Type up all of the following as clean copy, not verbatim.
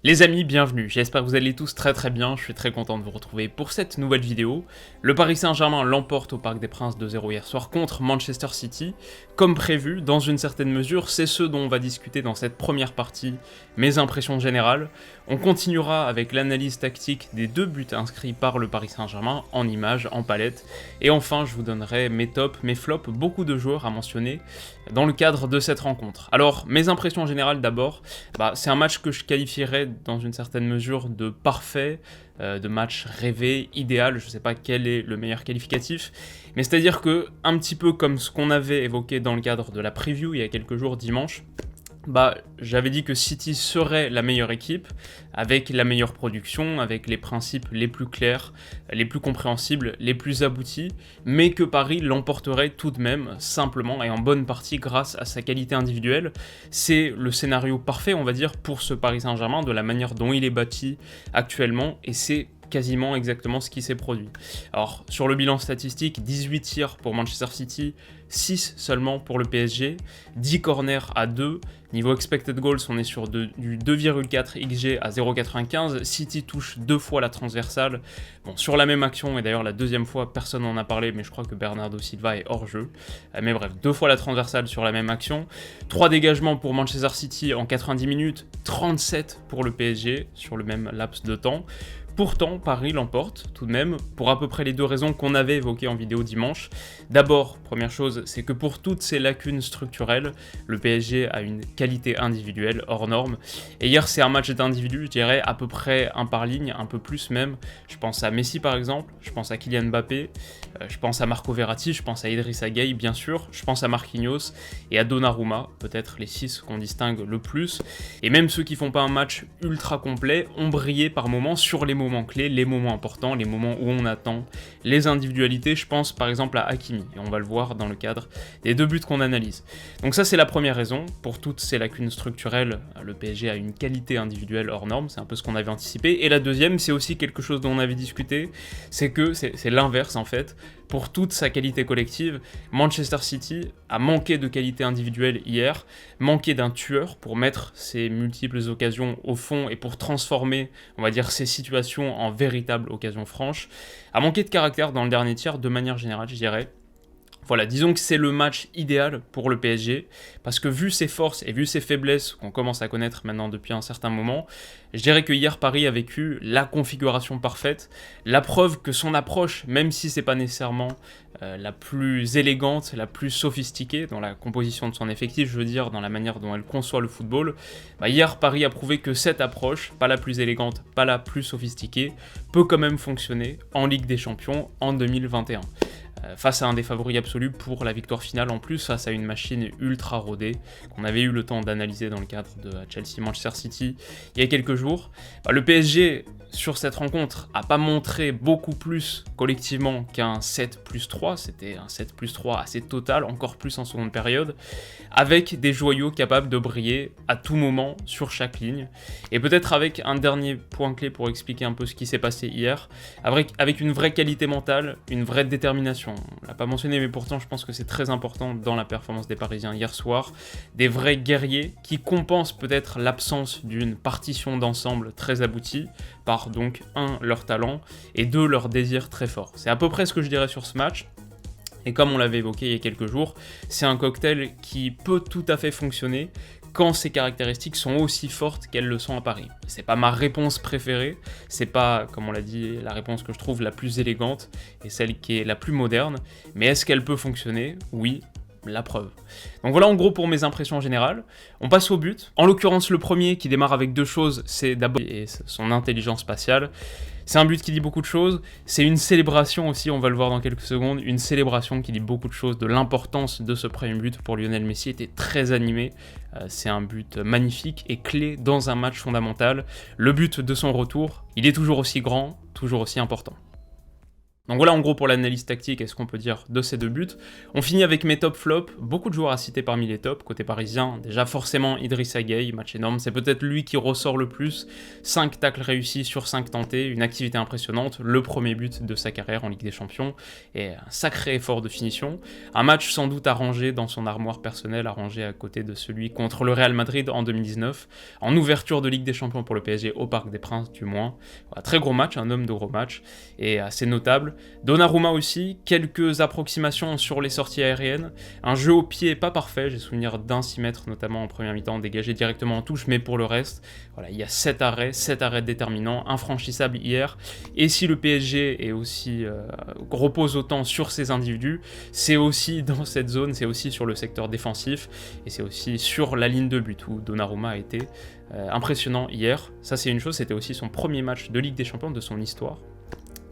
Les amis, bienvenue, j'espère que vous allez tous très bien, je suis très content de vous retrouver pour cette nouvelle vidéo. Le Paris Saint-Germain l'emporte au Parc des Princes 2-0 hier soir contre Manchester City. Comme prévu, dans une certaine mesure, c'est ce dont on va discuter dans cette première partie, mes impressions générales. On continuera avec l'analyse tactique des deux buts inscrits par le Paris Saint-Germain, en images, en palette. Et enfin, je vous donnerai mes tops, mes flops, beaucoup de joueurs à mentionner dans le cadre de cette rencontre. Alors, mes impressions générales d'abord, c'est un match que je qualifierais dans une certaine mesure de parfait, de match rêvé, idéal, je ne sais pas quel est le meilleur qualificatif, mais c'est-à-dire que, un petit peu comme ce qu'on avait évoqué dans le cadre de la preview il y a quelques jours dimanche, j'avais dit que City serait la meilleure équipe, avec la meilleure production, avec les principes les plus clairs, les plus compréhensibles, les plus aboutis, mais que Paris l'emporterait tout de même, simplement et en bonne partie grâce à sa qualité individuelle. C'est le scénario parfait, on va dire, pour ce Paris Saint-Germain, de la manière dont il est bâti actuellement, et c'est quasiment exactement ce qui s'est produit. Alors, sur le bilan statistique, 18 tirs pour Manchester City, 6 seulement pour le PSG, 10 corners à 2, niveau expected goals, on est sur du 2,4 XG à 0,95, City touche 2 fois la transversale, bon, sur la même action, et d'ailleurs la deuxième fois, personne n'en a parlé, mais je crois que Bernardo Silva est hors jeu, mais bref, 2 fois la transversale sur la même action, 3 dégagements pour Manchester City en 90 minutes, 37 pour le PSG sur le même laps de temps. Pourtant, Paris l'emporte tout de même pour à peu près les deux raisons qu'on avait évoquées en vidéo dimanche. D'abord, première chose, c'est que pour toutes ces lacunes structurelles, le PSG a une qualité individuelle hors norme. Et hier, c'est un match d'individu, je dirais à peu près un par ligne, un peu plus même. Je pense à Messi par exemple, je pense à Kylian Mbappé, je pense à Marco Verratti, je pense à Idrissa Gueye bien sûr, je pense à Marquinhos et à Donnarumma, peut-être les 6 qu'on distingue le plus. Et même ceux qui font pas un match ultra complet ont brillé par moments sur les moments clés, les moments importants, les moments où on attend, les individualités. Je pense par exemple à Hakimi, et on va le voir dans le cadre des deux buts qu'on analyse. Donc ça c'est la première raison, pour toutes ces lacunes structurelles, le PSG a une qualité individuelle hors norme, c'est un peu ce qu'on avait anticipé. Et la deuxième, c'est aussi quelque chose dont on avait discuté, c'est que c'est l'inverse en fait. Pour toute sa qualité collective, Manchester City a manqué de qualité individuelle hier, manqué d'un tueur pour mettre ses multiples occasions au fond et pour transformer, on va dire, ces situations en véritables occasions franches, a manqué de caractère dans le dernier tiers de manière générale, je dirais. Voilà, disons que c'est le match idéal pour le PSG, parce que vu ses forces et vu ses faiblesses qu'on commence à connaître maintenant depuis un certain moment, je dirais que hier Paris a vécu la configuration parfaite, la preuve que son approche, même si c'est pas nécessairement la plus élégante, la plus sophistiquée dans la composition de son effectif, je veux dire dans la manière dont elle conçoit le football, hier Paris a prouvé que cette approche, pas la plus élégante, pas la plus sophistiquée, peut quand même fonctionner en Ligue des Champions en 2021. Face à un des favoris absolus pour la victoire finale en plus, face à une machine ultra rodée qu'on avait eu le temps d'analyser dans le cadre de Chelsea-Manchester City il y a quelques jours. Le PSG sur cette rencontre n'a pas montré beaucoup plus collectivement qu'un 7+3, c'était un 7+3 assez total, encore plus en seconde période, avec des joyaux capables de briller à tout moment sur chaque ligne. Et peut-être avec un dernier point clé pour expliquer un peu ce qui s'est passé hier, avec une vraie qualité mentale, une vraie détermination. On ne l'a pas mentionné, mais pourtant je pense que c'est très important dans la performance des Parisiens hier soir. Des vrais guerriers qui compensent peut-être l'absence d'une partition d'ensemble très aboutie par donc 1, leur talent et 2, leur désir très fort. C'est à peu près ce que je dirais sur ce match. Et comme on l'avait évoqué il y a quelques jours, c'est un cocktail qui peut tout à fait fonctionner quand ses caractéristiques sont aussi fortes qu'elles le sont à Paris. C'est pas ma réponse préférée, c'est pas, comme on l'a dit, la réponse que je trouve la plus élégante et celle qui est la plus moderne, mais est-ce qu'elle peut fonctionner? Oui, la preuve. Donc voilà en gros pour mes impressions générales. On passe au but. En l'occurrence, le premier qui démarre avec deux choses, c'est d'abord son intelligence spatiale. C'est un but qui dit beaucoup de choses, c'est une célébration aussi, on va le voir dans quelques secondes, une célébration qui dit beaucoup de choses, de l'importance de ce premier but pour Lionel Messi, était très animé, c'est un but magnifique et clé dans un match fondamental. Le but de son retour, il est toujours aussi grand, toujours aussi important. Donc voilà en gros pour l'analyse tactique et ce qu'on peut dire de ces deux buts. On finit avec mes top flops, beaucoup de joueurs à citer parmi les tops. Côté parisien, déjà forcément Idrissa Gueye, match énorme, c'est peut-être lui qui ressort le plus. 5 tacles réussis sur 5 tentés, une activité impressionnante, le premier but de sa carrière en Ligue des Champions, et un sacré effort de finition. Un match sans doute arrangé dans son armoire personnelle, arrangé à côté de celui contre le Real Madrid en 2019, en ouverture de Ligue des Champions pour le PSG au Parc des Princes du moins. Voilà, très gros match, un homme de gros match, et assez notable. Donnarumma aussi, quelques approximations sur les sorties aériennes, un jeu au pied pas parfait, j'ai souvenir d'un 6 mètres notamment en première mi-temps, dégagé directement en touche, mais pour le reste, voilà, il y a 7 arrêts déterminants, infranchissables hier, et si le PSG est aussi, repose autant sur ses individus, c'est aussi dans cette zone, c'est aussi sur le secteur défensif, et c'est aussi sur la ligne de but où Donnarumma a été impressionnant hier. Ça c'est une chose, c'était aussi son premier match de Ligue des Champions de son histoire,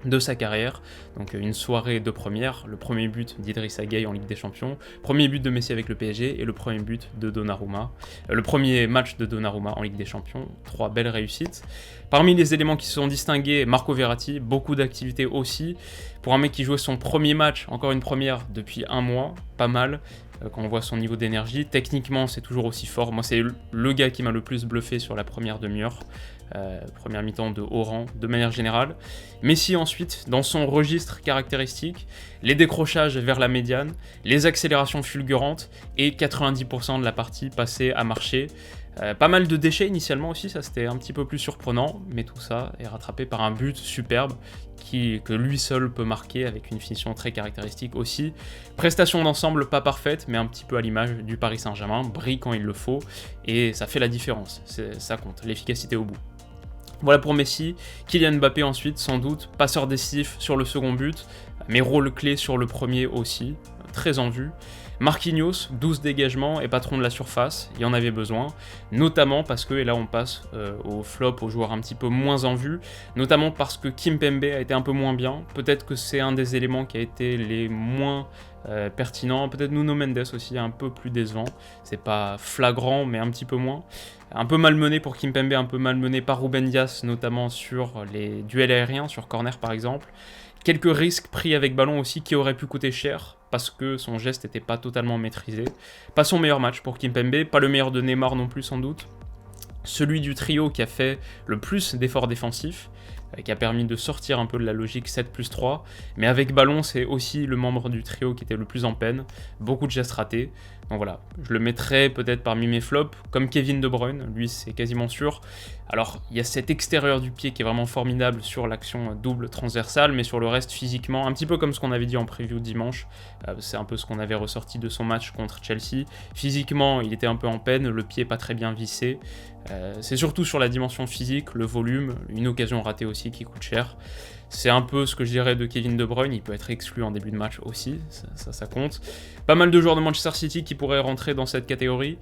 de sa carrière, donc une soirée de première, le premier but d'Idrissa Gueye en Ligue des Champions, premier but de Messi avec le PSG et le premier but de Donnarumma, le premier match de Donnarumma en Ligue des Champions, 3 belles réussites. Parmi les éléments qui se sont distingués, Marco Verratti, beaucoup d'activités aussi, pour un mec qui jouait son premier match, encore une première depuis un mois, pas mal, quand on voit son niveau d'énergie, techniquement c'est toujours aussi fort, moi c'est le gars qui m'a le plus bluffé sur la première demi-heure, première mi-temps de haut rang de manière générale. Messi ensuite, dans son registre caractéristique, les décrochages vers la médiane, les accélérations fulgurantes et 90% de la partie passée à marcher. Pas mal de déchets initialement aussi, ça c'était un petit peu plus surprenant, mais tout ça est rattrapé par un but superbe que lui seul peut marquer avec une finition très caractéristique aussi. Prestation d'ensemble pas parfaite, mais un petit peu à l'image du Paris Saint-Germain, brille quand il le faut, et ça fait la différence, ça compte, l'efficacité au bout. Voilà pour Messi. Kylian Mbappé ensuite, sans doute, passeur décisif sur le second but, mais rôle clé sur le premier aussi, très en vue. Marquinhos, 12 dégagements et patron de la surface, il y en avait besoin, notamment parce que, et là on passe au flop, aux joueurs un petit peu moins en vue, notamment parce que Kimpembe a été un peu moins bien, peut-être que c'est un des éléments qui a été les moins pertinents, peut-être Nuno Mendes aussi un peu plus décevant, c'est pas flagrant mais un petit peu moins. Un peu malmené pour Kimpembe, un peu malmené par Ruben Dias, notamment sur les duels aériens, sur corner par exemple. Quelques risques pris avec ballon aussi qui auraient pu coûter cher, parce que son geste n'était pas totalement maîtrisé. Pas son meilleur match pour Kimpembe, pas le meilleur de Neymar non plus sans doute. Celui du trio qui a fait le plus d'efforts défensifs, qui a permis de sortir un peu de la logique 7+3, mais avec ballon c'est aussi le membre du trio qui était le plus en peine, beaucoup de gestes ratés, donc voilà, je le mettrais peut-être parmi mes flops, comme Kevin De Bruyne, lui c'est quasiment sûr. Alors il y a cet extérieur du pied qui est vraiment formidable sur l'action double transversale, mais sur le reste physiquement, un petit peu comme ce qu'on avait dit en preview dimanche, c'est un peu ce qu'on avait ressorti de son match contre Chelsea, physiquement il était un peu en peine, le pied pas très bien vissé, c'est surtout sur la dimension physique, le volume, une occasion ratée aussi qui coûte cher. C'est un peu ce que je dirais de Kevin De Bruyne, il peut être exclu en début de match aussi, ça compte. Pas mal de joueurs de Manchester City qui pourraient rentrer dans cette catégorie,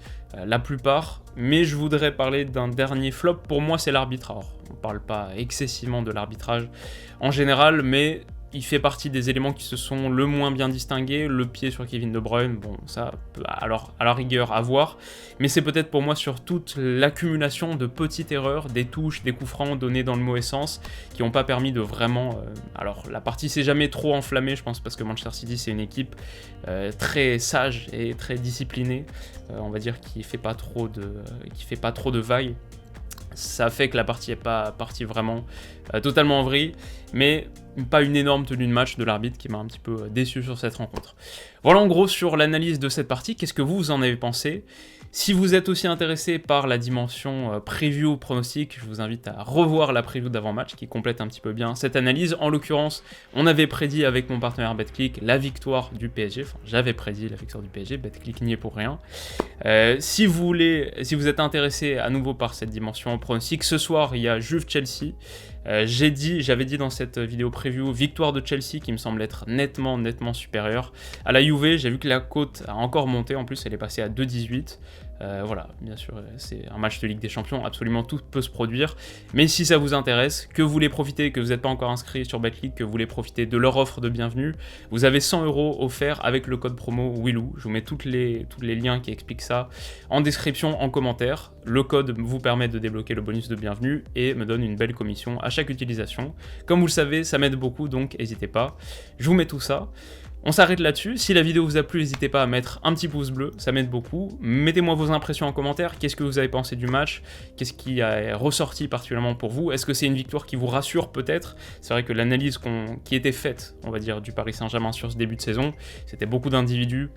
la plupart, mais je voudrais parler d'un dernier flop, pour moi c'est l'arbitrage. On ne parle pas excessivement de l'arbitrage en général, mais il fait partie des éléments qui se sont le moins bien distingués. Le pied sur Kevin De Bruyne, bon, ça peut alors à la rigueur à voir, mais c'est peut-être pour moi sur toute l'accumulation de petites erreurs, des touches, des coups francs donnés dans le mauvais sens, qui n'ont pas permis de vraiment... alors la partie s'est jamais trop enflammée, je pense, parce que Manchester City c'est une équipe très sage et très disciplinée, on va dire qui fait pas trop de vagues. Ça fait que la partie n'est pas partie vraiment totalement en vrille, mais pas une énorme tenue de match de l'arbitre qui m'a un petit peu déçu sur cette rencontre. Voilà en gros sur l'analyse de cette partie, qu'est-ce que vous en avez pensé ? Si vous êtes aussi intéressé par la dimension preview pronostic, je vous invite à revoir la preview d'avant-match qui complète un petit peu bien cette analyse. En l'occurrence, on avait prédit avec mon partenaire BetClick la victoire du PSG, enfin j'avais prédit la victoire du PSG, BetClick n'y est pour rien. Si vous êtes intéressé à nouveau par cette dimension pronostic, ce soir il y a Juve-Chelsea. J'avais dit dans cette vidéo preview victoire de Chelsea qui me semble être nettement supérieure à la Juve. J'ai vu que la cote a encore monté, en plus elle est passée à 2,18. Voilà, bien sûr, c'est un match de Ligue des Champions, absolument tout peut se produire. Mais si ça vous intéresse, que vous voulez profiter, que vous n'êtes pas encore inscrit sur Betclic, que vous voulez profiter de leur offre de bienvenue, vous avez 100 € offerts avec le code promo Willou. Je vous mets tous les liens qui expliquent ça en description, en commentaire. Le code vous permet de débloquer le bonus de bienvenue et me donne une belle commission à chaque utilisation. Comme vous le savez, ça m'aide beaucoup, donc n'hésitez pas. Je vous mets tout ça. On s'arrête là-dessus. Si la vidéo vous a plu, n'hésitez pas à mettre un petit pouce bleu, ça m'aide beaucoup. Mettez-moi vos impressions en commentaire. Qu'est-ce que vous avez pensé du match? Qu'est-ce qui a ressorti particulièrement pour vous? Est-ce que c'est une victoire qui vous rassure peut-être? C'est vrai que l'analyse qui était faite, on va dire, du Paris Saint-Germain sur ce début de saison, c'était beaucoup d'individus,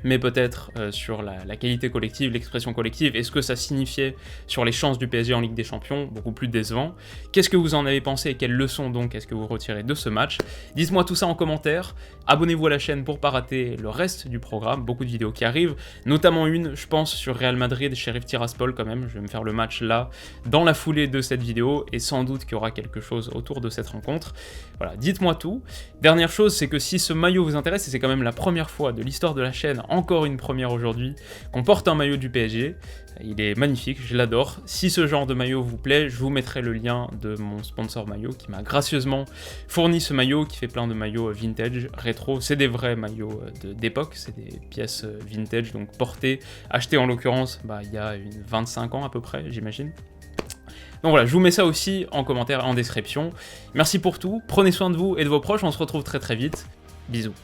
mais peut-être sur la qualité collective, l'expression collective, et ce que ça signifiait sur les chances du PSG en Ligue des Champions, beaucoup plus décevant. Qu'est-ce que vous en avez pensé et quelles leçons donc est-ce que vous retirez de ce match? Dites-moi tout ça en commentaire, abonnez-vous à la chaîne pour pas rater le reste du programme, beaucoup de vidéos qui arrivent, notamment une, je pense, sur Real Madrid, Sheriff Tiraspol quand même, je vais me faire le match là, dans la foulée de cette vidéo, et sans doute qu'il y aura quelque chose autour de cette rencontre. Voilà, dites-moi tout. Dernière chose, c'est que si ce maillot vous intéresse, et c'est quand même la première fois de l'histoire de la chaîne, encore une première aujourd'hui, qu'on porte un maillot du PSG. Il est magnifique, je l'adore. Si ce genre de maillot vous plaît, je vous mettrai le lien de mon sponsor maillot qui m'a gracieusement fourni ce maillot, qui fait plein de maillots vintage, rétro. C'est des vrais maillots d'époque, c'est des pièces vintage, donc portées, achetées en l'occurrence il y a 25 ans à peu près, j'imagine. Donc voilà, je vous mets ça aussi en commentaire et en description. Merci pour tout, prenez soin de vous et de vos proches, on se retrouve très très vite. Bisous.